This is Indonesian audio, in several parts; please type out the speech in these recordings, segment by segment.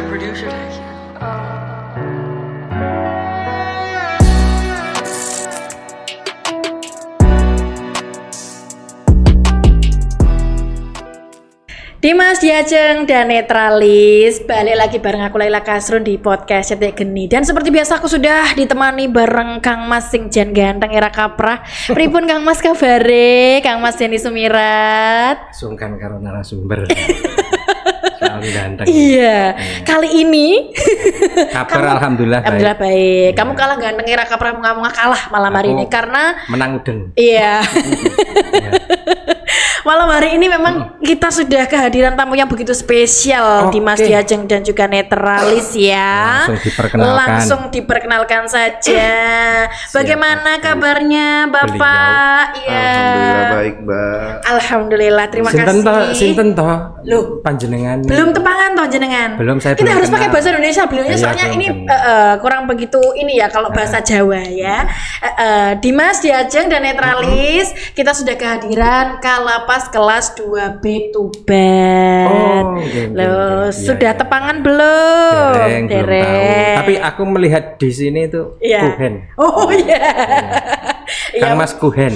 producer tag. Dimas Diajeng dan Netralis balik lagi bareng aku Laila Kasrun di podcast Cetek Geni. Dan seperti biasa aku sudah ditemani bareng Kang Mas sing jan ganteng era kaprah. Pripun Kang Mas kabare? Kang Mas Denny Sumirat. Sungkan karo narasumber. Selalu ganteng. Iya. Kali ini kabar alhamdulillah alhamdulillah baik. Ya. Kamu kalah ganteng era kaprah, kamu kalah malam hari ini karena menang udeng. iya. Malam hari ini memang kita sudah kehadiran tamu yang begitu spesial, Dimas Diajeng dan juga Netralis ya. Langsung diperkenalkan saja. Bagaimana kabarnya Bapak? Iya. Alhamdulillah baik, Mbak. Alhamdulillah, terima kasih. Sinten toh? Loh, panjenengan. belum tepangan toh jenengan. Belum, saya kita belum harus pakai kenal. bahasa Indonesia beliaunya Iya, soalnya belum ini kenal. kurang begitu ini ya kalau bahasa Jawa ya. Dimas Diajeng dan Netralis, kita sudah kehadiran Kalapas kelas 2B Tuban. Oh, Loh, iya, sudah iya. tepangan belum? Belum tahu. Tapi aku melihat di sini itu Iya. Kuhen. Oh iya. Kang Mas Kuhen.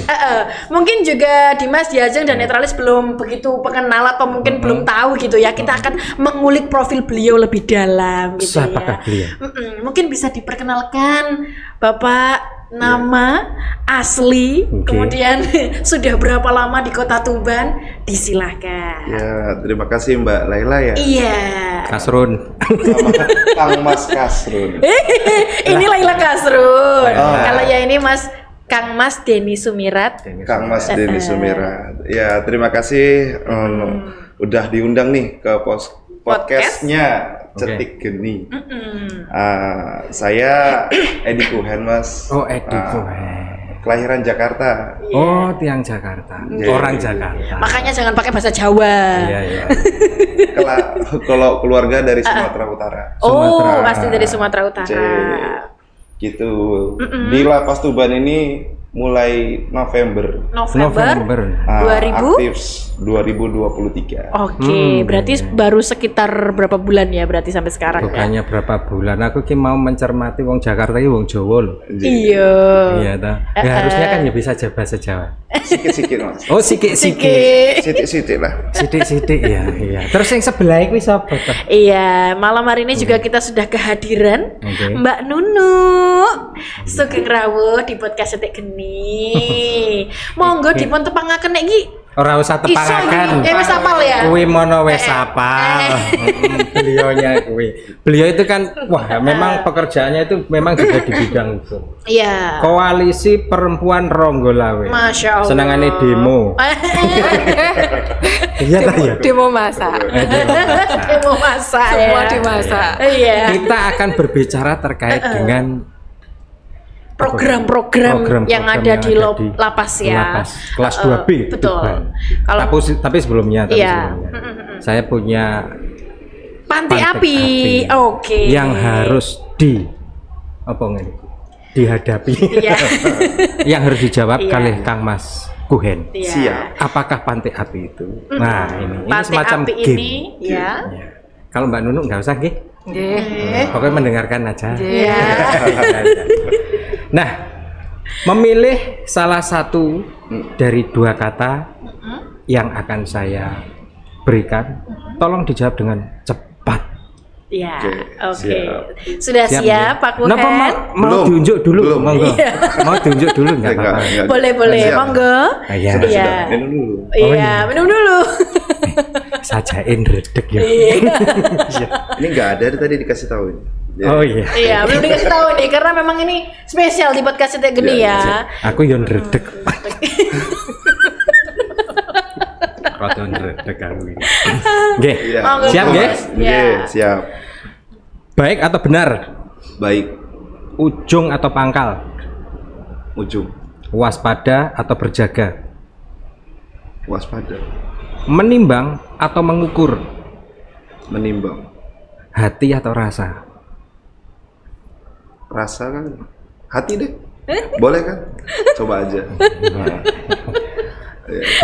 Mungkin juga Dimas Diajeng dan Netralis belum begitu pengenal atau mungkin belum tahu gitu ya. Kita akan mengulik profil beliau lebih dalam gitu Siapakah ya. beliau? Mungkin bisa diperkenalkan Bapak nama asli, kemudian sudah berapa lama di Kota Tuban, disilahkan. Ya, terima kasih Mbak Laila ya. Iya. Kasrun. Sama Kang Mas Kasrun. Ini Laila Kasrun. Kalau ya ini Kang Mas Denny Sumirat. Kang Mas Denny Sumirat. Ya, terima kasih udah diundang nih ke podcastnya Cetik Geni. Saya Edi Kuhen, Mas. Oh, Edi Kuhen. Kelahiran Jakarta. Oh, tiang Jakarta. Orang Jakarta. Makanya jangan pakai bahasa Jawa. Iya, iya. Kalau keluarga dari Sumatera Utara. Oh, Sumatera. pasti dari Sumatera Utara. Gitu. Di Lapas Tuban ini mulai November. November. 2000? Aktif 2023. Oke, berarti baru sekitar berapa bulan ya berarti sampai sekarang ya? Bukannya berapa bulan, aku ki mau mencermati wong Jakarta iki wong Jawa lho. Iya. Iya ta. Ya harusnya kan ya bisa bahasa Jawa. Sikit-sikit, Mas. Oh, sik-sik. Sitik-sitik lah. Sidik-sidik ya, iya. Terus yang sebelah kuwi sapa toh? Iya, malam hari ini juga kita sudah kehadiran Oke. Mbak Nunu Sugeng Rawuh di podcast Cetek Geni. Monggo dipun tepangaken nek iki. Ora usah tepangaken. Wis apal ya. Kuwi mono wis apal. Beliaunya kuwi. Beliau itu kan wah, memang pekerjaannya itu memang juga di bidang itu. Iya. Koalisi Perempuan Ronggolawe. Masya Allah. Senengane demo. Iya ta ya. Demo masak. Demo masak Semua ya. dimasak. Iya. Kita akan berbicara terkait dengan program-program yang ada di lapas ya. Lapas kelas 2B. Betul. Tuban. Kalau Tapi sebelumnya, Iya. saya punya panti api. Oke. yang harus dihadapi. Iya. Yang harus dijawab Iya. oleh Kang Mas Kuhen. Iya. Siap. Apakah panti api itu? Nah, ini Panti semacam api game. ini ya. Ya. Kalau Mbak Nunu nggak usah, nggih. Nggih. Pokoknya mendengarkan aja. Iya. Nah, memilih salah satu dari dua kata yang akan saya berikan, tolong dijawab dengan cepat. Iya. Oke. siap. Sudah siap Pak Kuhen? Kenapa mau Belum. diunjuk dulu? Belum. Monggo. Mau diunjuk dulu nggak Enggak, apa-apa. enggak. Boleh. Siap. Monggo. Iya. Sudah, Iya. minum dulu. Iya, minum dulu. Sajain redek ya. Iya. Ini nggak ada tadi dikasih tahu ini. Jadi, Oh iya. Iya, belum dikasih tahu nih karena memang ini spesial di podcast Cetek Geni Iya, ya. Aku yon redek. Roton redek aku ini. Nggih. Iya. Monggo, Siap, Mas. nggih? Iya. Nggih, siap. Baik atau benar? Baik, Ujung atau pangkal? ujung. Waspada atau berjaga? Waspada. Menimbang atau mengukur? Menimbang. Hati atau rasa? Rasa kan? Hati deh. Boleh kan? Coba aja.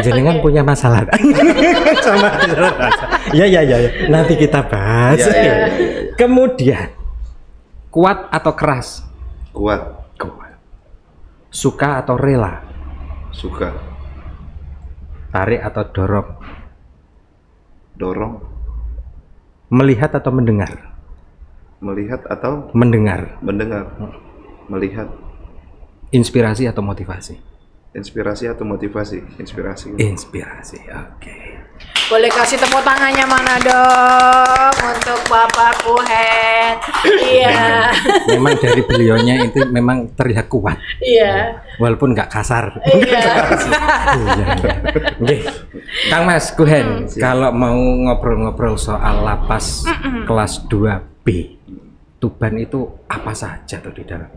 Jenengan punya masalah sama rasa. Ya. Nanti kita bahas. Ya. Kemudian kuat atau keras? Kuat. Suka atau rela? Suka. Tarik atau dorong? Dorong. Melihat atau mendengar? Melihat atau Mendengar. Melihat. Inspirasi atau motivasi? Inspirasi atau motivasi? Inspirasi. Inspirasi. Oke. Boleh kasih tepuk tangannya mana dong untuk Bapak Kuhen. Iya. Memang dari beliaunya itu memang terlihat kuat. Iya. Walaupun nggak kasar. Iya. Iya. Nggih. Kang Mas Kuhen, kalau mau ngobrol-ngobrol soal lapas kelas 2B, Tuban itu apa saja tuh di dalam?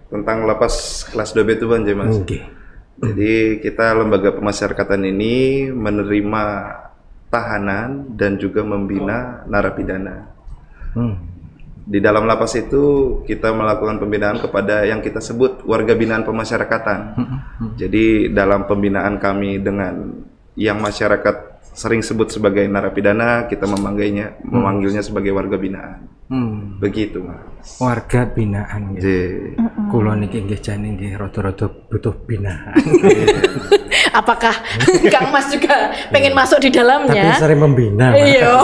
Tentang lapas kelas 2B Tuban, Mas. Nggih. Jadi kita lembaga pemasyarakatan ini menerima tahanan dan juga membina narapidana. Di dalam lapas itu kita melakukan pembinaan kepada yang kita sebut warga binaan pemasyarakatan. Jadi dalam pembinaan kami dengan yang masyarakat sering sebut sebagai narapidana, kita memanggilnya sebagai warga binaan. Begitu, Mas. Warga binaan. Jadi, Kulo niki nggih jane nggih rada-rada butuh binaan. Apakah Kang Mas juga pengen masuk di dalamnya? Tapi sering membina. Iya.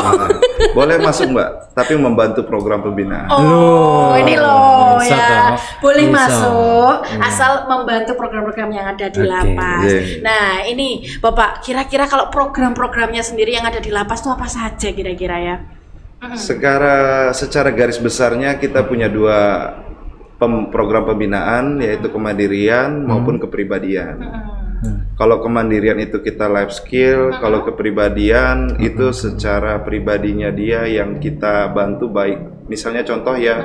boleh masuk, Mbak, tapi membantu program pembinaan. Oh, ini loh bisa ya. toh. Boleh Bisa. masuk asal membantu program-program yang ada di Oke. lapas. Iya. Nah, ini Bapak, kira-kira kalau program-programnya sendiri yang ada di lapas itu apa saja kira-kira ya? Secara garis besarnya kita punya dua program pembinaan, yaitu kemandirian maupun kepribadian. Kalau kemandirian itu kita life skill, kalau kepribadian itu secara pribadinya dia yang kita bantu, baik misalnya contoh ya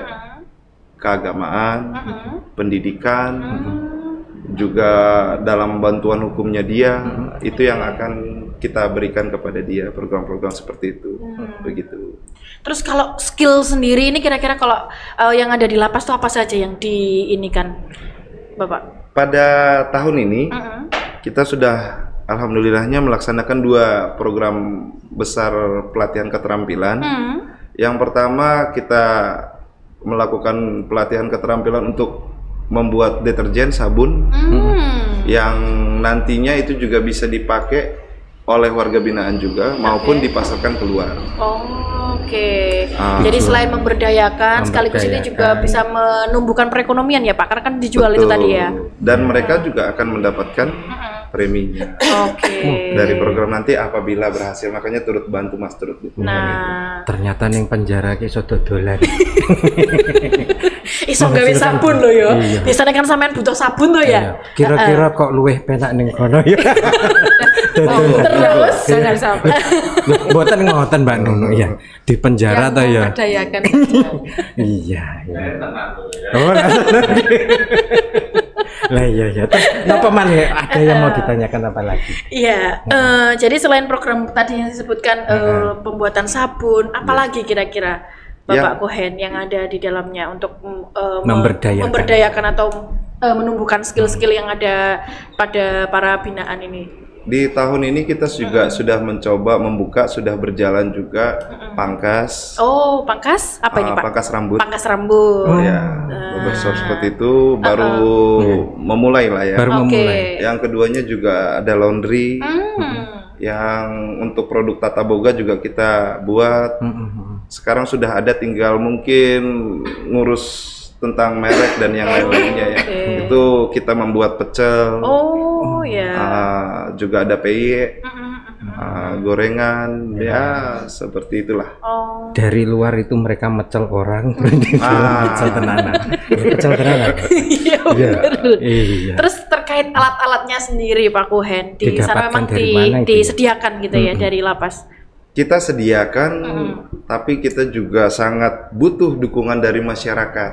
keagamaan, pendidikan, juga dalam bantuan hukumnya dia, itu yang akan kita berikan kepada dia, program-program seperti itu. Begitu. Terus kalau skill sendiri ini kira-kira kalau yang ada di lapas itu apa saja yang diinikan, Bapak? Pada tahun ini kita sudah alhamdulillahnya melaksanakan dua program besar pelatihan keterampilan. Yang pertama kita melakukan pelatihan keterampilan untuk membuat deterjen, sabun, yang nantinya itu juga bisa dipakai oleh warga binaan juga maupun dipasarkan keluar. Oke. Jadi selain memberdayakan, sekaligus ini juga bisa menumbuhkan perekonomian ya Pak, karena kan dijual itu tadi ya. Dan mereka juga akan mendapatkan preminya. Oke. Dari program nanti apabila berhasil, makanya turut bantu Mas, turut dukung. Nah, Ternyata ning penjara ki iso dodolan. iso gawe sabun loh yo. Iya. Biasanya kan sampean butuh sabun loh ya. Kira-kira kok luweh penak ning kono ya. Terus Jangan sampai Mboten ngoten Mbak Nunu ya. Di penjara toh ya. memberdayakan. Iya, iya. Oh, lah iya. Terus napa maneh ada yang mau ditanyakan apa lagi? Iya, jadi selain program tadi yang disebutkan pembuatan sabun, apalagi kira-kira Bapak Kuhen yang ada di dalamnya untuk memberdayakan atau menumbuhkan skill-skill yang ada pada para binaan ini? Di tahun ini kita juga sudah mencoba membuka, sudah berjalan juga pangkas. Oh, pangkas? Apa ini Pak? Pangkas rambut. Pangkas rambut. Ya, barbershop seperti itu baru memulai lah ya. Baru memulai. Yang keduanya juga ada laundry. Yang untuk produk Tata Boga juga kita buat. Sekarang sudah ada, tinggal mungkin ngurus tentang merek dan yang lain-lainnya ya. Itu kita membuat pecel. Oh ya. Juga ada PY, gorengan, ya seperti itulah. Oh. Dari luar itu mereka mecel orang, pecel tenanan. Pecel tenanan. Iya benar. Iya. Terus terkait alat-alatnya sendiri Pak Kuhen, di sana Didapatkan memang dari mana itu ya? disediakan gitu ya dari lapas. Kita sediakan, tapi kita juga sangat butuh dukungan dari masyarakat.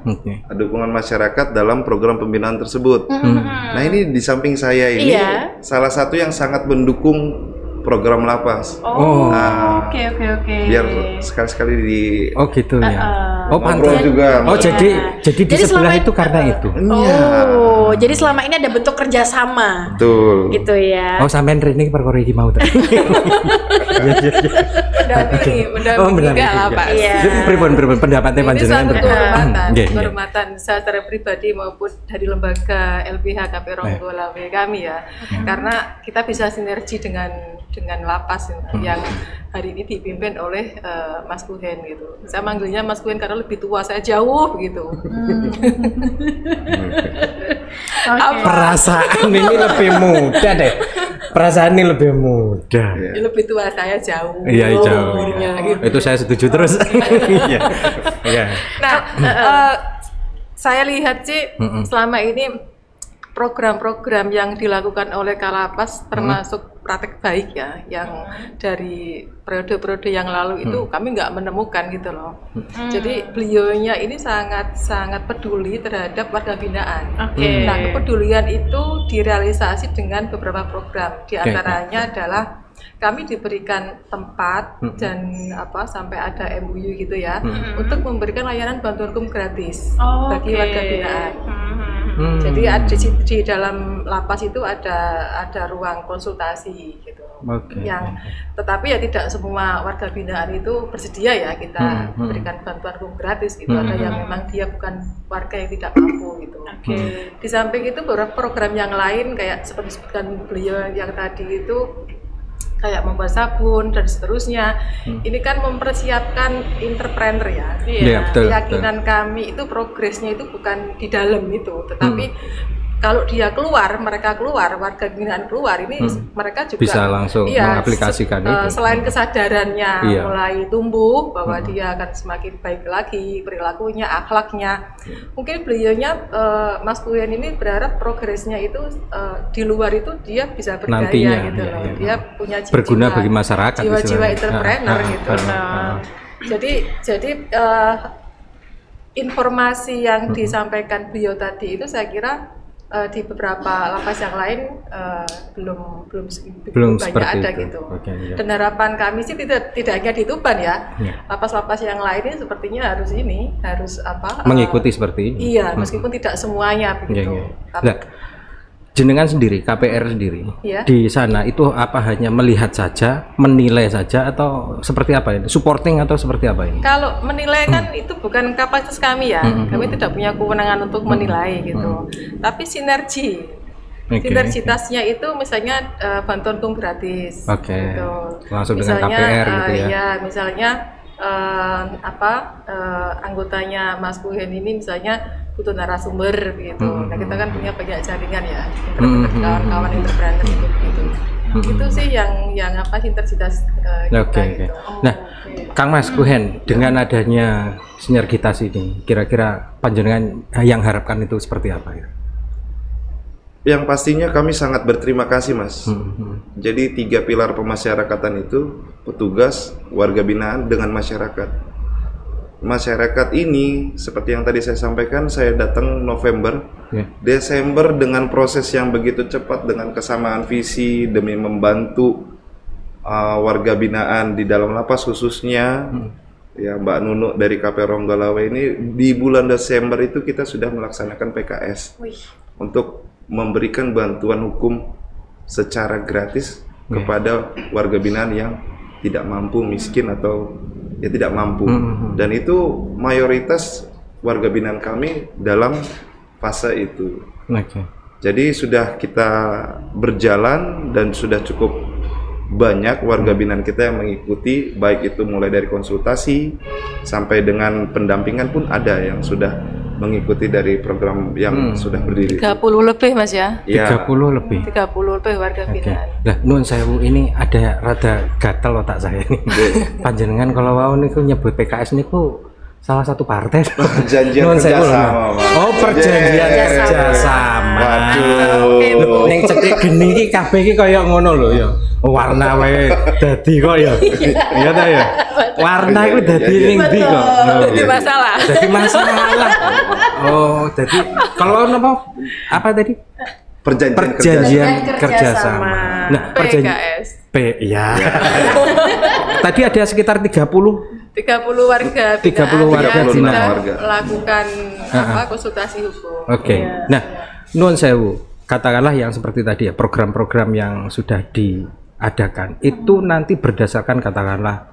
Oke. Dukungan masyarakat dalam program pembinaan tersebut. Nah ini di samping saya ini salah satu yang sangat mendukung program lapas. Oke. Biar sekali-sekali di Oh gitu ya. Oh, ngobrol pantai. juga. Oh, jadi di Jadi sebelah selama itu karena itu. Iya. Oh, jadi selama ini ada bentuk kerjasama. Betul. Gitu ya. Oh, sampean Rini perkara iki mau ta. mendampingi enggak lah Pak. Iya. Jadi pripun pendapatnya Ini panjenengan? satu kehormatan, Nggih, nggih. kehormatan saya secara pribadi maupun dari lembaga LBH KP Ronggolawe kami ya, karena kita bisa sinergi dengan lapas yang hari ini dipimpin oleh Mas Kuhen gitu. Saya manggilnya Mas Kuhen karena lebih tua saya jauh gitu. Perasaan ini lebih muda deh. Perasaan ini lebih muda. Dia lebih tua saya jauh. Iya, jauh. Ya, gitu. Itu saya setuju terus. Iya. Iya. Nah, saya lihat sih selama ini program-program yang dilakukan oleh Kalapas termasuk praktek baik ya, yang dari periode-periode yang lalu itu kami nggak menemukan gitu loh. Jadi beliaunya ini sangat peduli terhadap warga binaan. Oke. Nah, kepedulian itu direalisasi dengan beberapa program. Di antaranya adalah kami diberikan tempat dan sampai ada MOU gitu ya untuk memberikan layanan bantuan hukum gratis bagi warga binaan. Jadi di dalam lapas itu ada ruang konsultasi gitu. Tetapi ya tidak semua warga binaan itu bersedia ya kita berikan bantuan hukum gratis gitu. Ada yang memang dia bukan warga yang tidak mampu gitu. Di samping itu beberapa program yang lain kayak seperti disebutkan beliau yang tadi itu kayak membuat sabun dan seterusnya. Ini kan mempersiapkan entrepreneur ya. Iya, betul. Keyakinan kami itu progresnya itu bukan di dalam itu, tetapi kalau dia mereka keluar, warga binaan keluar, ini mereka juga bisa langsung mengaplikasikan itu. Selain kesadarannya mulai tumbuh bahwa dia akan semakin baik lagi perilakunya, akhlaknya. Mungkin beliaunya Mas Kuyen ini berharap progresnya itu di luar itu dia bisa berdaya nantinya, gitu loh. Dia punya berguna bagi masyarakat, jiwa-jiwa entrepreneur gitu. Jadi informasi yang disampaikan beliau tadi itu saya kira di beberapa lapas yang lain belum banyak ada itu. Gitu. Dan harapan kami sih tidak hanya di Tuban ya, lapas-lapas yang lain ini sepertinya harus mengikuti seperti ini. Iya, meskipun tidak semuanya begitu. Jenengan sendiri, KPR sendiri, di sana itu apa hanya melihat saja, menilai saja, atau seperti apa ini? Supporting atau seperti apa ini? Kalau menilai kan itu bukan kapasitas kami ya, kami tidak punya kewenangan untuk menilai gitu. Tapi sinergi, sinergitasnya itu misalnya bantuan hukum gratis, gitu. Langsung misalnya, dengan KPR gitu ya? Ya, misalnya anggotanya Mas Kuhen ini misalnya butuh narasumber gitu. Nah, kita kan punya banyak jaringan ya, kawan-kawan entrepreneur gitu. Itu sih yang sinergitas kita gitu. Nah, Kang Mas Kuhen, dengan adanya sinergitas ini, kira-kira panjenengan yang harapkan itu seperti apa ya? Yang pastinya kami sangat berterima kasih, Mas. Jadi 3 pilar pemasyarakatan itu, petugas, warga binaan, dengan masyarakat. Masyarakat ini, seperti yang tadi saya sampaikan, saya datang November, Desember dengan proses yang begitu cepat, dengan kesamaan visi demi membantu warga binaan di dalam lapas khususnya. Ya, Mbak Nunu dari KP Ronggolawe ini di bulan Desember itu kita sudah melaksanakan PKS untuk memberikan bantuan hukum secara gratis kepada warga binaan yang tidak mampu, miskin atau ya tidak mampu. Dan itu mayoritas warga binaan kami dalam fase itu. Jadi sudah kita berjalan dan sudah cukup banyak warga binaan kita yang mengikuti, baik itu mulai dari konsultasi sampai dengan pendampingan pun ada yang sudah mengikuti dari program yang sudah berdiri. 30 lebih Mas ya? 30 lebih. 30 lebih warga binaan. Nah, Nun Sewu ini ada rada gatel otak saya ini. Panjenengan kalau mau niku nyebut PKS niku salah satu partai. Perjanjian kerjasama. Oh, perjanjian kerjasama. Waduh. Ning cetik geni iki kabeh iki kaya ngono lho ya. Warna wae dadi kok ya. Iya ta ya. Warna iku dadi ning ndi kok. Jadi masalah. Jadi masalah. Oh, jadi kalau apa tadi? Perjanjian kerjasama. Nah, PKS. Iya. Tadi ada sekitar 30 warga 30 warga yang binaan. sudah melakukan konsultasi hukum. Oke. Nah, nuwun sewu. Katakanlah yang seperti tadi ya, program-program yang sudah diadakan itu nanti berdasarkan katakanlah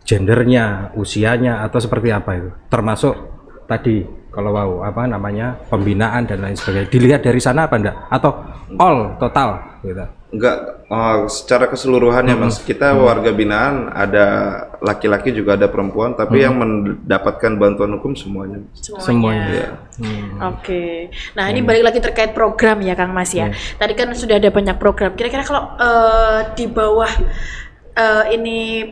gendernya, usianya atau seperti apa itu. Termasuk tadi kalau mau pembinaan dan lain sebagainya. Dilihat dari sana apa enggak? Atau all total gitu. Enggak, secara keseluruhannya Mas, kita warga binaan ada laki-laki juga ada perempuan, tapi yang mendapatkan bantuan hukum semuanya. Semuanya. Ya. Oke. Nah, ini balik lagi terkait program ya Kang Mas ya. Tadi kan sudah ada banyak program. Kira-kira kalau di bawah ini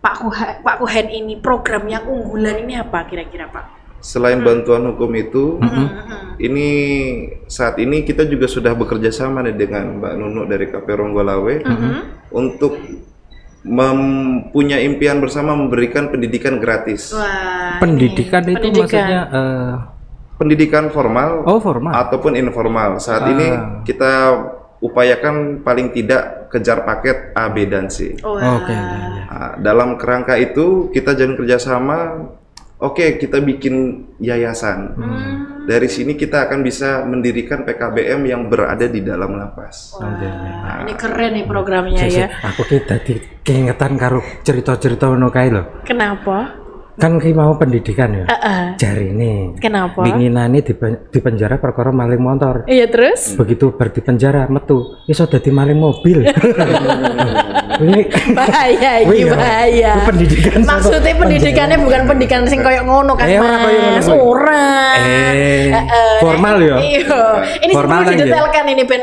Pak Kuhen ini program yang unggulan ini apa kira-kira Pak? Selain bantuan hukum itu, ini saat ini kita juga sudah bekerja sama nih dengan Mbak Nunu dari KP Ronggolawe untuk mempunyai impian bersama memberikan pendidikan gratis. Wah, Pendidikan itu maksudnya pendidikan formal, formal ataupun informal. Saat ini kita upayakan paling tidak kejar paket A, B, dan C. Oke. Nah, dalam kerangka itu kita jalin kerjasama. Oke, kita bikin yayasan. Dari sini kita akan bisa mendirikan PKBM yang berada di dalam lapas. Nah, ini keren nih programnya ya. Aku tadi keingetan karo cerita-cerita ngono kae lho. Kenapa? Kan ki mau pendidikan ya. Jari ini. Kenapa? Winginane di penjara perkara maling motor. Iya terus? Begitu bar di penjara metu, iso dadi maling mobil. Ini bahaya iki bahaya. Pendidikan. Maksudnya pendidikannya bukan pendidikan sing koyo ngono kan Mas. Ora. Formal ya. Iya. Ini perlu didetailkan ini Ben.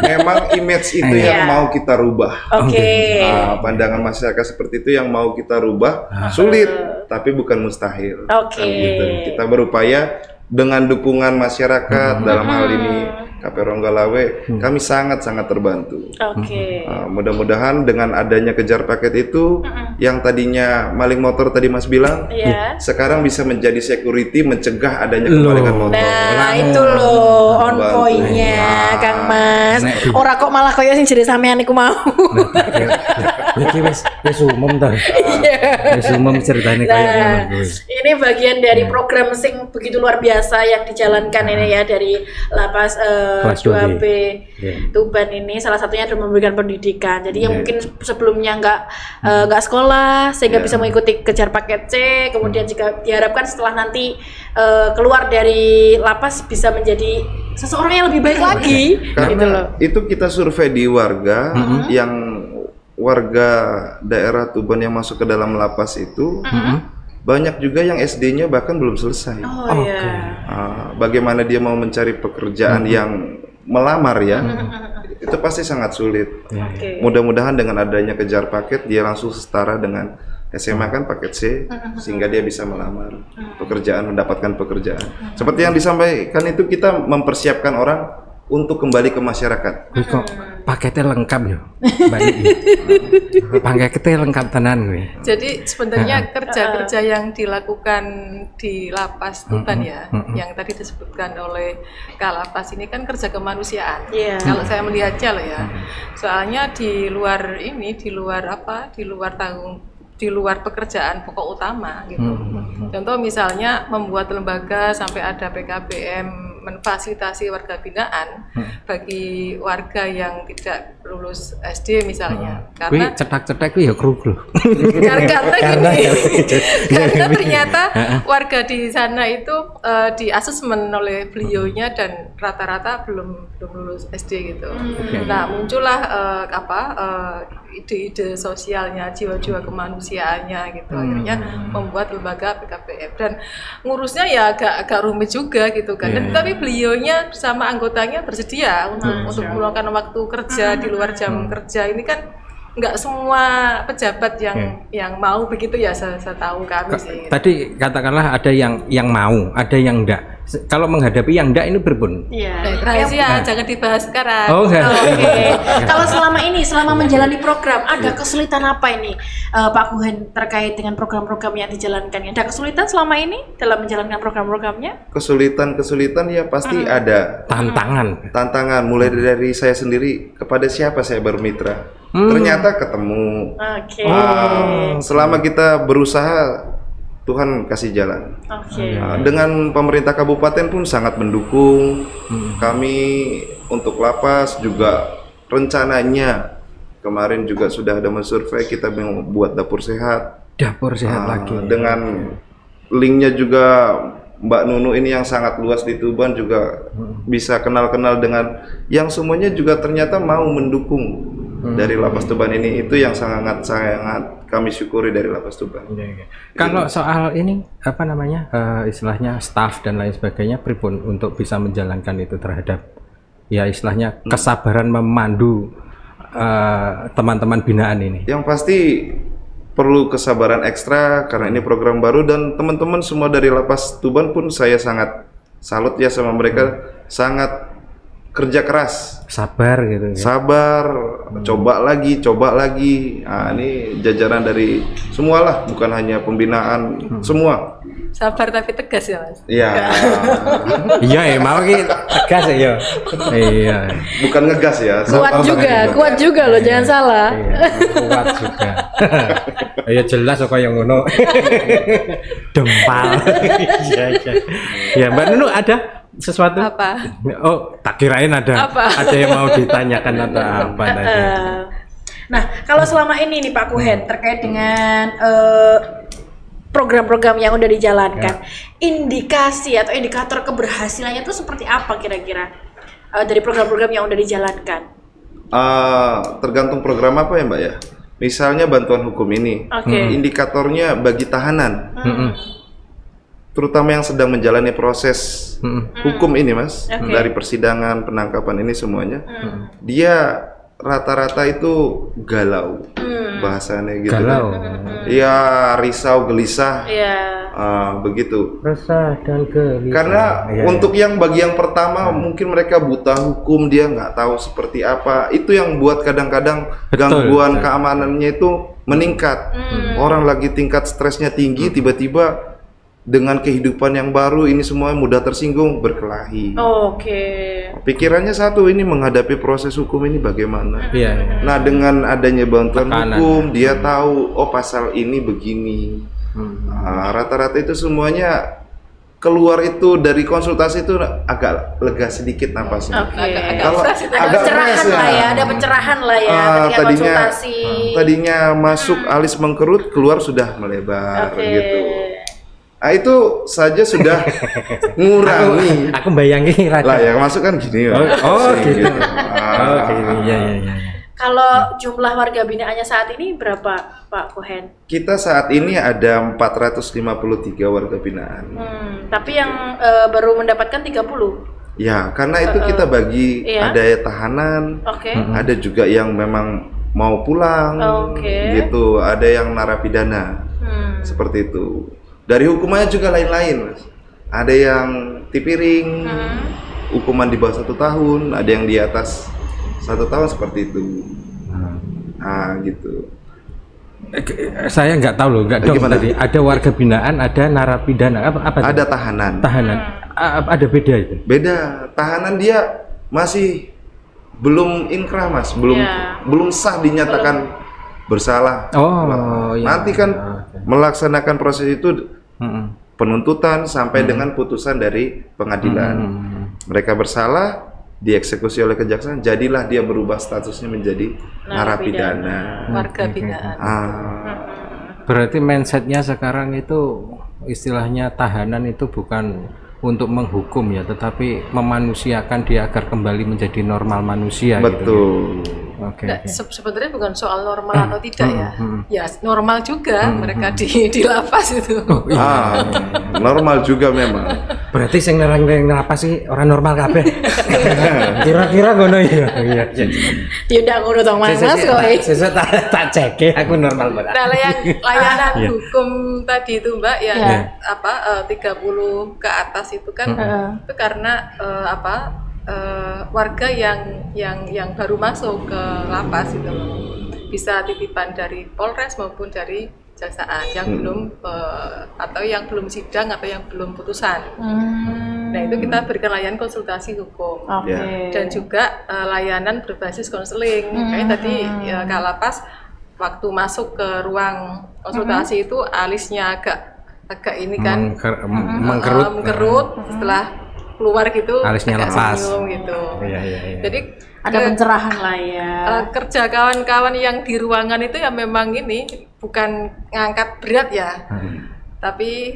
Memang image itu yang mau kita rubah. Oke. Pandangan masyarakat seperti itu yang mau kita rubah. Sulit, tapi bukan mustahil. Oke. Gitu. Kita berupaya dengan dukungan masyarakat dalam hal ini KP Ronggolawe, kami sangat-sangat terbantu. Oke. Mudah-mudahan dengan adanya kejar paket itu, yang tadinya maling motor tadi Mas bilang, sekarang bisa menjadi security mencegah adanya kemalingan motor. Nah, itu loh on point-nya Kang Mas. Ora kok malah koyo sing jere sampean iku mau. Iki wis umum ta. Wis umum ceritane kaya ngono. Ini bagian dari program sing begitu luar biasa yang dijalankan ini ya dari lapas kelas 2B Tuban ini, salah satunya adalah memberikan pendidikan. Jadi yang mungkin sebelumnya nggak sekolah sehingga bisa mengikuti kejar paket C, kemudian jika diharapkan setelah nanti keluar dari lapas bisa menjadi seseorang yang lebih baik lagi. Karena gitu loh. Itu kita survei di warga yang warga daerah Tuban yang masuk ke dalam lapas itu banyak juga yang SD-nya bahkan belum selesai. Bagaimana dia mau mencari pekerjaan yang melamar ya, itu pasti sangat sulit. Mudah-mudahan dengan adanya kejar paket dia langsung setara dengan SMA kan paket C, sehingga dia bisa melamar pekerjaan, mendapatkan pekerjaan. Seperti yang disampaikan itu, kita mempersiapkan orang untuk kembali ke masyarakat. Kok paketnya lengkap ya, Mbak Niki? Paketnya lengkap tenan gue. Jadi sebenarnya kerja-kerja yang dilakukan di lapas Tuban yang tadi disebutkan oleh Kalapas ini kan kerja kemanusiaan. Kalau saya melihatnya loh ya. Soalnya di luar ini, di luar pekerjaan pokok utama gitu. Contoh misalnya membuat lembaga sampai ada PKBM memfasilitasi warga binaan bagi warga yang tidak lulus SD misalnya. Karena cetak-cetak ya kru. Karena ternyata warga di sana itu di asesmen oleh beliaunya dan rata-rata belum lulus SD gitu. Nah, muncullah ide-ide sosialnya, jiwa-jiwa kemanusiaannya gitu. Akhirnya membuat lembaga PKBM dan ngurusnya ya agak rumit juga gitu kan. Tapi beliaunya bersama anggotanya bersedia untuk meluangkan waktu kerja di luar jam kerja. Ini kan nggak semua pejabat yang mau begitu ya, saya tahu kami sih. Tadi katakanlah ada yang mau, ada yang enggak. Kalau menghadapi yang enggak ini berbun. Rahasia, jangan dibahas sekarang. Oke. Kalau selama menjalani program, ada kesulitan apa ini Pak Kuhen terkait dengan program-program yang dijalankan? Ada kesulitan selama ini dalam menjalankan program-programnya? Kesulitan ya pasti ada. Tantangan Mulai dari saya sendiri, kepada siapa saya bermitra. ternyata ketemu. Oke. Selama kita berusaha, Tuhan kasih jalan. Oke. Dengan pemerintah kabupaten pun sangat mendukung kami untuk lapas juga. Rencananya kemarin juga sudah ada mensurvei, kita membuat dapur sehat. Dapur sehat lagi. Dengan linknya juga Mbak Nunu ini yang sangat luas di Tuban juga bisa kenal-kenal dengan yang semuanya juga ternyata mau mendukung dari Lapas Tuban ini. Itu yang sangat kami syukuri dari Lapas Tuban. Kalau soal ini apa namanya istilahnya staff dan lain sebagainya, pripun untuk bisa menjalankan itu terhadap ya istilahnya kesabaran memandu teman-teman binaan ini? Yang pasti perlu kesabaran ekstra karena ini program baru, dan teman-teman semua dari Lapas Tuban pun saya sangat salut ya sama mereka, sangat kerja keras, sabar gitu ya. Sabar, coba lagi. Nah, ini jajaran dari semualah, bukan hanya pembinaan, semua. Sabar tapi tegas ya, Mas. Iya. Iya, mau tegas ya. Iya. Bukan ngegas ya. Kuat juga loh, jangan salah. Iya, kuat juga. Ya jelas kok yang ngono. Dempal. Iya. Ya, Mbak Nunu ada sesuatu? Apa? Oh, tak kirain ada yang mau ditanyakan atau apa tadi. Nah, kalau selama ini nih Pak Kuhen terkait dengan program-program yang udah dijalankan, indikasi atau indikator keberhasilannya itu seperti apa kira-kira dari program-program yang udah dijalankan? Tergantung program apa ya Mbak ya. Misalnya bantuan hukum ini, indikatornya bagi tahanan, terutama yang sedang menjalani proses hukum ini Mas, dari persidangan, penangkapan ini semuanya, dia rata-rata itu galau, bahasanya gitu. Galau. Ya risau, gelisah, begitu. Resah dan gelisah. Karena untuk yang bagi yang pertama mungkin mereka buta hukum, dia nggak tahu seperti apa. Itu yang buat kadang-kadang gangguan keamanannya itu meningkat. Orang lagi tingkat stresnya tinggi, tiba-tiba dengan kehidupan yang baru ini semua mudah tersinggung, berkelahi. Pikirannya satu, ini menghadapi proses hukum ini bagaimana. Nah, dengan adanya bantuan hukum, dia tahu oh pasal ini begini. Rata-rata itu semuanya keluar itu dari konsultasi itu agak lega sedikit napasnya. Ada pencerahan lah ya, ada pencerahan lah ya ketika konsultasi. Tadinya masuk alis mengkerut, keluar sudah melebar gitu. Nah, itu saja sudah ngurangi. Aku bayangin lah yang masuk kan gini. Gitu. Iya. Kalau jumlah warga binaannya saat ini berapa, Pak Kuhen? Kita saat ini ada 453 warga binaan. Tapi yang baru mendapatkan 30? Ya, karena itu kita bagi ada tahanan, ada juga yang memang mau pulang, gitu. Ada yang narapidana, seperti itu. Dari hukumannya juga lain-lain, Mas. Ada yang tipiring, hukuman di bawah 1 tahun, ada yang di atas 1 tahun seperti itu. Nah, gitu. Saya nggak tahu loh, nggak tahu tadi. Ada warga binaan, ada narapidana, apa? Ada tahanan. Ada beda itu? Beda. Tahanan dia masih belum inkrah, Mas, belum sah dinyatakan bersalah. Nanti kan melaksanakan proses itu penuntutan sampai dengan putusan dari pengadilan. Mereka bersalah, dieksekusi oleh kejaksaan, jadilah dia berubah statusnya menjadi narapidana. Warga binaan. Berarti mindsetnya sekarang itu istilahnya tahanan itu bukan untuk menghukum ya, tetapi memanusiakan dia agar kembali menjadi normal manusia. Betul. Gitu. Sebenarnya bukan soal normal atau tidak ya. Ya normal juga mereka di lapas itu. Normal juga memang. Berarti sing nerang lapas sih orang normal kabeh. Kira-kira ngono ya. Ya udah ngono tong Mas kok. Sesuk tak cek aku normal berat. Nah, layanan hukum tadi itu Mbak ya 30 ke atas itu kan itu karena warga yang baru masuk ke lapas itu bisa titipan dari Polres maupun dari Jaksaan yang belum atau yang belum sidang atau yang belum putusan. Nah itu kita berikan layanan konsultasi hukum. Oke. Dan juga layanan berbasis konseling. Kayak tadi ya, Kak Lapas waktu masuk ke ruang konsultasi itu alisnya agak ini kan mengkerut. Setelah keluar gitu alisnya lepas gitu. Iya. Jadi ada pencerahan lah ya. Kerja kawan-kawan yang di ruangan itu ya memang ini bukan ngangkat berat ya. Tapi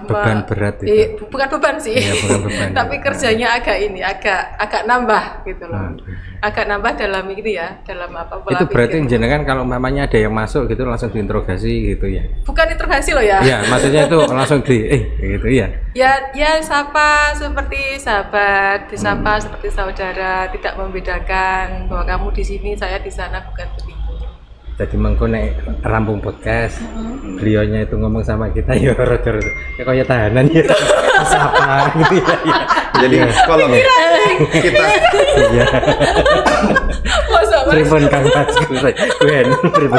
beban berat itu. Bukan beban sih. Iya, bukan beban. Tapi kerjanya agak nambah gitu loh. Agak nambah dalam ini ya, dalam apa pola itu berarti pikir. jenengan kalau mamanya ada yang masuk gitu langsung diinterogasi gitu ya. Bukan interogasi loh ya. Iya, maksudnya itu langsung gitu ya. Ya sapa seperti sahabat, disapa seperti saudara, tidak membedakan bahwa kamu di sini, saya di sana, bukan begitu. Jadi mengkonek rampung podcast, beliaunya itu ngomong sama kita ya rotor ya kayak tahanan ya siapa gitu ya. Jadi kalau kita Pripun Kang Mas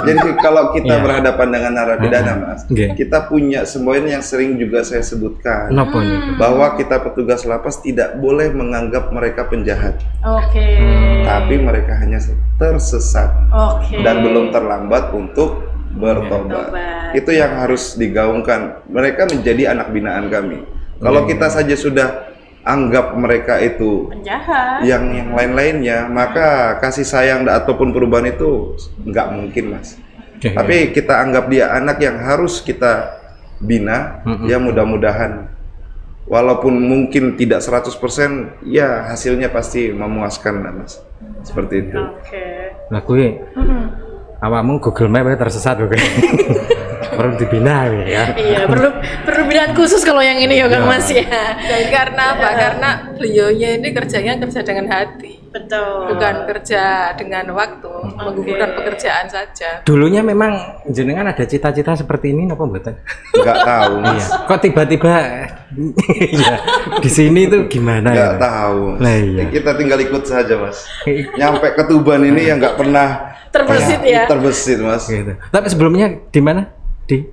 jadi kalau kita berhadapan dengan narapidana Mas, Okay. kita punya semuanya yang sering juga saya sebutkan Napa nih? bahwa kita petugas lapas tidak boleh menganggap mereka penjahat, Oke. tapi mereka hanya tersesat Oke. dan belum terlambat untuk bertobat. Itu yang harus digaungkan. Mereka menjadi anak binaan kami. Kalau kita saja sudah anggap mereka itu penjahat, yang lain-lainnya, maka kasih sayang ataupun perubahan itu nggak mungkin Mas. Tapi kita anggap dia anak yang harus kita bina, ya mudah-mudahan walaupun mungkin tidak 100%, ya hasilnya pasti memuaskan Mas. Seperti itu. Oke. Lah kuwi awakmu Google Map tersesat bukan? Perlu dibina ya. Iya, perlu binaan khusus kalau yang ini ya Kang Mas ya. Dan karena apa? Karena beliaunya ini kerjanya kerja dengan hati. Betul. Bukan kerja dengan waktu, menggugurkan pekerjaan saja. Dulunya memang jenengan ada cita-cita seperti ini apa mboten? Nggak tahu Mas. Iya. Kok tiba-tiba ya di sini tuh gimana Nggak ya? tahu Mas. Lah iya. Kita tinggal ikut saja Mas. Nyampe ke Tuban ini yang nggak pernah Terbesit ya. terbesit Mas. Gitu. Tapi sebelumnya di mana?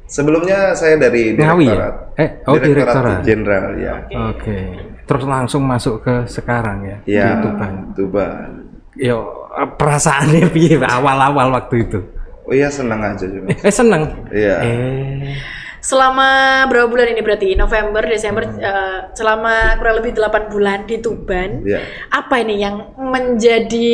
Sebelumnya saya dari Ngawi Direktorat. ya? Direktorat Jenderal ya. Oke. Terus langsung masuk ke sekarang ya? Ya, Di Tuban. Tuban. Yo, perasaannya piye awal-awal waktu itu? Oh iya senang aja cuma. Seneng. Iya. Selama berapa bulan ini berarti? November, Desember, selama kurang lebih 8 bulan di Tuban. Iya. Apa ini yang menjadi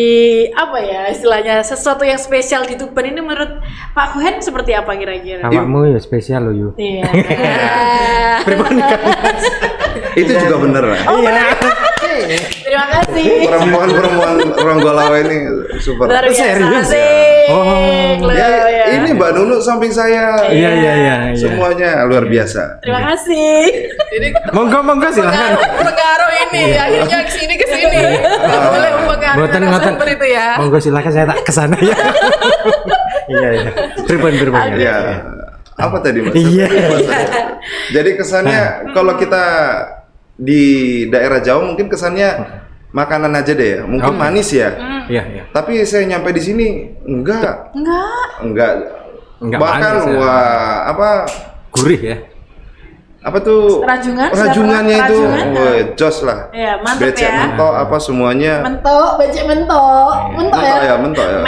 apa ya istilahnya sesuatu yang spesial di Tuban ini menurut Pak Kuhen seperti apa kira-kira? Awakmu ya spesial loh yuk. Iya. Itu juga bener lah. Terima kasih. Perempuan Ronggolawe ini super. Luar biasa. Serius ya? Oh. Ya, ini Mbak Nunu samping saya. Iya. Semuanya luar biasa. Terima kasih. Jadi Monggo silakan. pengaruh ini akhirnya kesini boleh mempengaruhi Ngoten. narasumber itu ya. Monggo silakan saya tak kesana ya. Iya. Pripun Ya. Apa tadi Mas? Iya. Jadi kesannya kalau kita di daerah jauh mungkin kesannya makanan aja deh ya. Mungkin manis ya. Iya. Tapi saya nyampe di sini enggak. Enggak Bahkan manis, ya. Gurih ya. Apa tuh? Rajungannya Rajungannya itu jos lah. Iya, mantep Becek ya. mentok apa semuanya. Becek mentok ya. Mentok ya.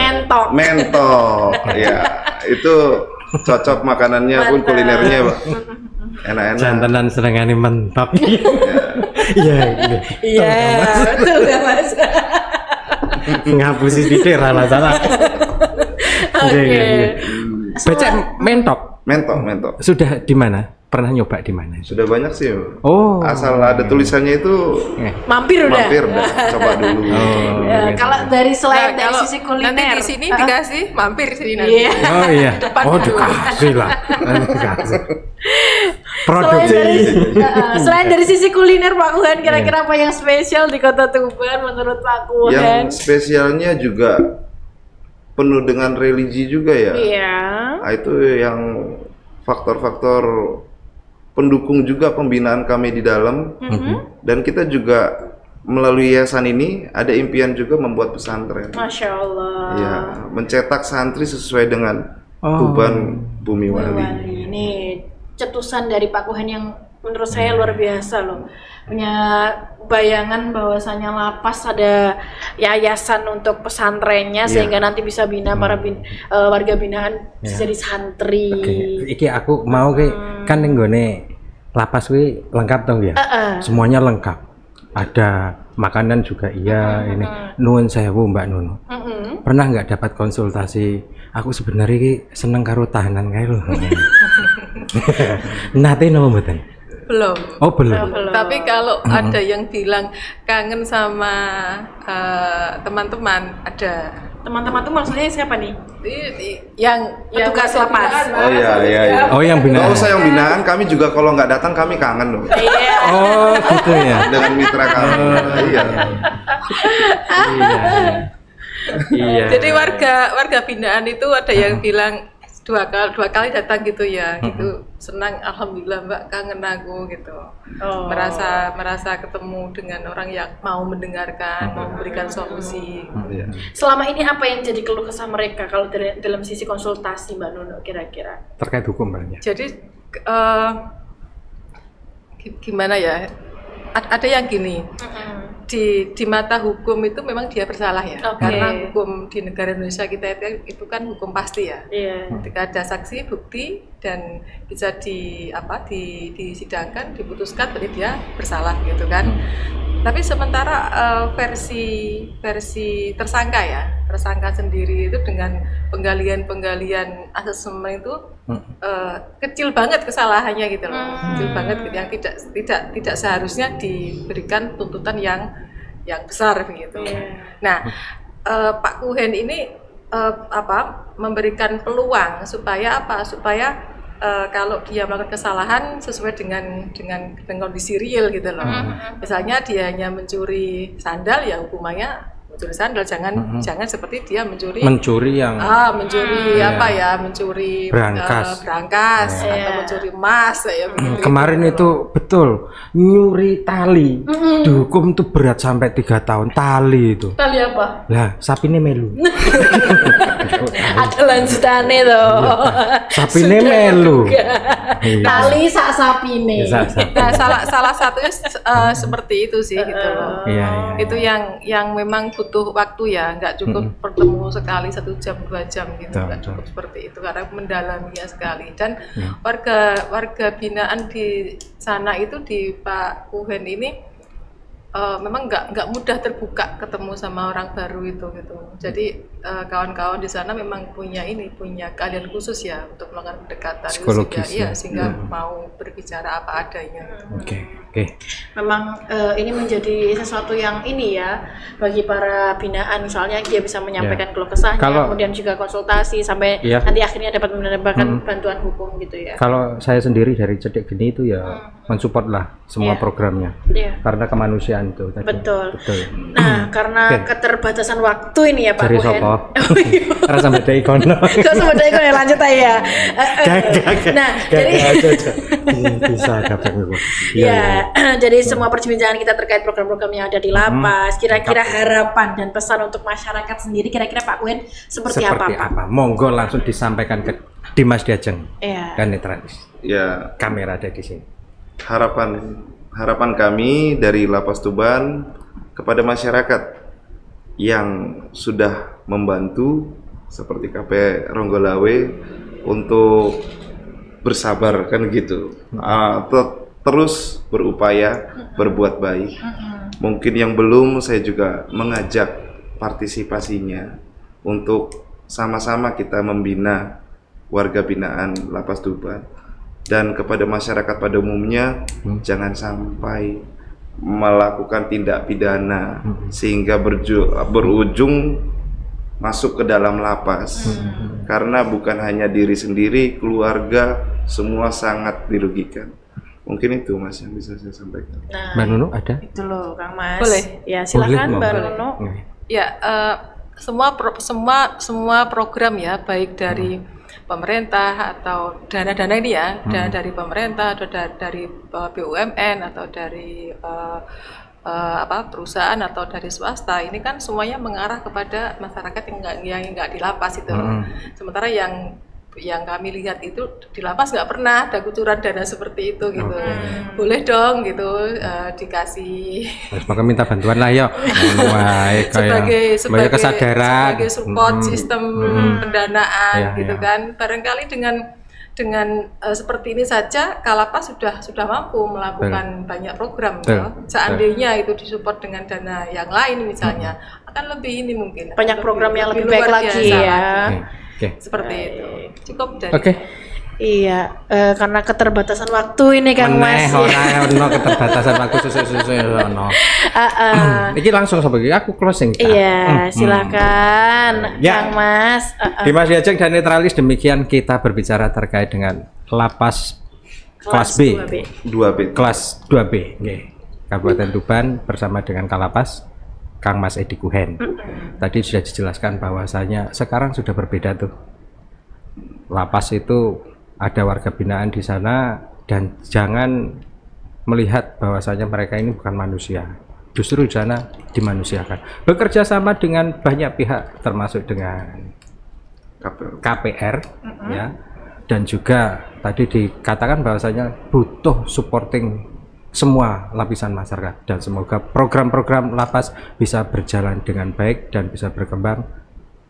Mentok. Ya, itu cocok makanannya pun kulinernya, Pak. Enak-enak. Jantanan senengane mentok. Iya. Iya, betul ya Mas. Ngapusi titik ra salah. Oke. Becek mentok. Mentok. Sudah di mana? Pernah nyoba di mana? Sudah banyak sih. Oh. Asal ada tulisannya itu Mampir udah. coba dulu. Ya, kalau dari selain dari Kalau sisi kuliner nanti di sini dikasih mampir sini nanti. Iya. Oh iya. Depan Oh dulu. dikasih lah. Dikasih. Selain dari sisi kuliner Pak Kuhen, kira-kira apa yang spesial di Kota Tuban menurut Pak Kuhen? Yang spesialnya juga penuh dengan religi juga ya. Iya. Nah, itu yang faktor-faktor pendukung juga pembinaan kami di dalam. Dan kita juga melalui yayasan ini ada impian juga membuat pesantren. Masya Allah. Ya, mencetak santri sesuai dengan Tuban Bumi Wali. Ini cetusan dari Pak Kuhen yang menurut saya luar biasa loh. Punya bayangan bahwasanya lapas ada yayasan untuk pesantrennya sehingga nanti bisa bina para warga binaan bisa jadi santri. Iki aku mau kan ning gone lapas kuwi lengkap dong ya. Semuanya lengkap. Ada makanan juga iya ini. Nuwun sewu Mbak Nunu. Pernah nggak dapat konsultasi? Aku sebenarnya iki seneng karo tahanan kae lho. Nate napa mboten? Belum. Oh belum. Tapi kalau ada yang bilang kangen sama teman-teman, ada. Teman-teman tuh maksudnya siapa nih? Yang Petugas lapas. Oh iya. Oh yang binaan. Nggak usah yang binaan, kami juga kalau nggak datang kami kangen loh. Oh gitu ya. Dengan mitra kami. Iya. Iya. Jadi warga binaan itu ada yang bilang dua kali datang gitu ya, gitu senang, alhamdulillah Mbak, kangen aku gitu. Merasa ketemu dengan orang yang mau mendengarkan, mau memberikan solusi. Selama ini apa yang jadi keluh kesah mereka kalau dalam sisi konsultasi Mbak Nunu kira-kira? Terkait hukum banyak. Jadi gimana ya? Ada yang gini. Di mata hukum itu memang dia bersalah ya, karena hukum di negara Indonesia kita itu kan hukum pasti ya. Ketika ada saksi bukti dan bisa disidangkan, diputuskan berarti dia bersalah gitu kan. Tapi sementara versi tersangka sendiri itu dengan penggalian asesmen itu kecil banget kesalahannya gitu loh, kecil banget gitu, yang tidak seharusnya diberikan tuntutan yang besar gitu. Nah, Pak Kuhen ini memberikan peluang supaya kalau dia melakukan kesalahan sesuai dengan kondisi real gitu loh. Misalnya dia hanya mencuri sandal, ya hukumannya mencuri sandal, jangan seperti dia mencuri yang mencuri berangkas atau mencuri emas ya begitu. Kemarin itu betul nyuri tali dihukum tuh berat sampai 3 tahun. Tali apa? Lah sapine melu. Ada lanjutannya tuh. Sapine melu. Tali sak sapine. Nah, salah satunya seperti itu sih gitu loh. Itu yang memang butuh waktu ya, nggak cukup bertemu sekali 1 jam 2 jam gitu, nggak cukup seperti itu karena mendalaminya sekali. Dan warga binaan di sana itu di Pak Kuhen ini memang nggak mudah terbuka ketemu sama orang baru itu gitu. Jadi kawan-kawan di sana memang punya keahlian khusus ya untuk melakukan pendekatan sehingga mau berbicara apa adanya. Oke. Memang ini menjadi sesuatu yang bagi para binaan, misalnya dia bisa menyampaikan keluh kesahnya, kemudian juga konsultasi sampai nanti akhirnya dapat mendapatkan bantuan hukum gitu ya. Kalau saya sendiri dari Cedek Geni itu ya mensupport lah semua programnya, karena kemanusiaan itu tadi. Betul. Nah, karena keterbatasan waktu ini ya Pak Kuhen. Karena sampai dari kono. Kok sampai dari kono lanjut aja. Nah, jadi bisa dapat itu. Jadi semua perbincangan kita terkait program-program yang ada di lapas, kira-kira harapan dan pesan untuk masyarakat sendiri, kira-kira Pak Kuhen seperti apa? Monggo langsung disampaikan ke Dimas Diajeng dan Netralis. Ya, kamera ada di sini. Harapan kami dari Lapas Tuban kepada masyarakat yang sudah membantu seperti KP Ronggolawe untuk bersabar kan gitu. Terus berupaya berbuat baik. Mungkin yang belum, saya juga mengajak partisipasinya untuk sama-sama kita membina warga binaan Lapas Tuban. Dan kepada masyarakat pada umumnya, jangan sampai melakukan tindak pidana sehingga berujung masuk ke dalam lapas. Karena bukan hanya diri sendiri, keluarga, semua sangat dirugikan. Mungkin itu Mas yang bisa saya sampaikan. Nah, Mbak Nunu ada? Itu loh Kang Mas. Boleh? Ya silakan Mbak Nunu. Ya, semua program ya, baik dari pemerintah atau dana-dana ini ya, dana dari pemerintah atau dari BUMN atau dari perusahaan atau dari swasta, ini kan semuanya mengarah kepada masyarakat yang nggak di lapas itu. Sementara yang yang kami lihat itu di lapas nggak pernah ada kucuran dana seperti itu gitu. Boleh dong gitu dikasih. Maka minta bantuan lah ya. sebagai kesadaran, sebagai support sistem pendanaan gitu kan. Barangkali dengan seperti ini saja Kalapas sudah mampu melakukan banyak program. Seandainya itu disupport dengan dana yang lain misalnya akan lebih ini mungkin banyak program yang lebih baik lagi ya. Seperti itu. Cukup dari Iya, karena keterbatasan waktu ini Kang Mas. Ono keterbatasan waktu susu ono. Iki langsung sampai aku closing. Iya, silakan Kang Mas. Dimas Diajeng dan Netralis, demikian kita berbicara terkait dengan lapas kelas B. 2B. Kelas 2B, nggih. Kabupaten Tuban bersama dengan Kalapas Kang Mas Edi Kuhen. Tadi sudah dijelaskan bahwasanya sekarang sudah berbeda tuh. Lapas itu ada warga binaan di sana dan jangan melihat bahwasanya mereka ini bukan manusia. Justru di sana dimanusiakan. Bekerja sama dengan banyak pihak termasuk dengan KPR ya. Dan juga tadi dikatakan bahwasanya butuh supporting semua lapisan masyarakat dan semoga program-program lapas bisa berjalan dengan baik dan bisa berkembang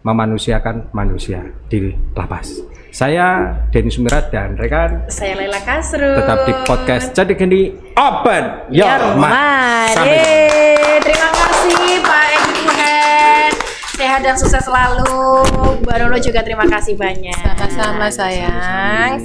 memanusiakan manusia di lapas. Saya Denny Sumirat dan rekan saya Laila Kasrun. Tetap di podcast Jadi Geni Open Your Mind. Terima kasih Pak Edi Kuhen. Sehat dan sukses selalu. Mbak Nolo juga terima kasih banyak. Sama-sama sayang.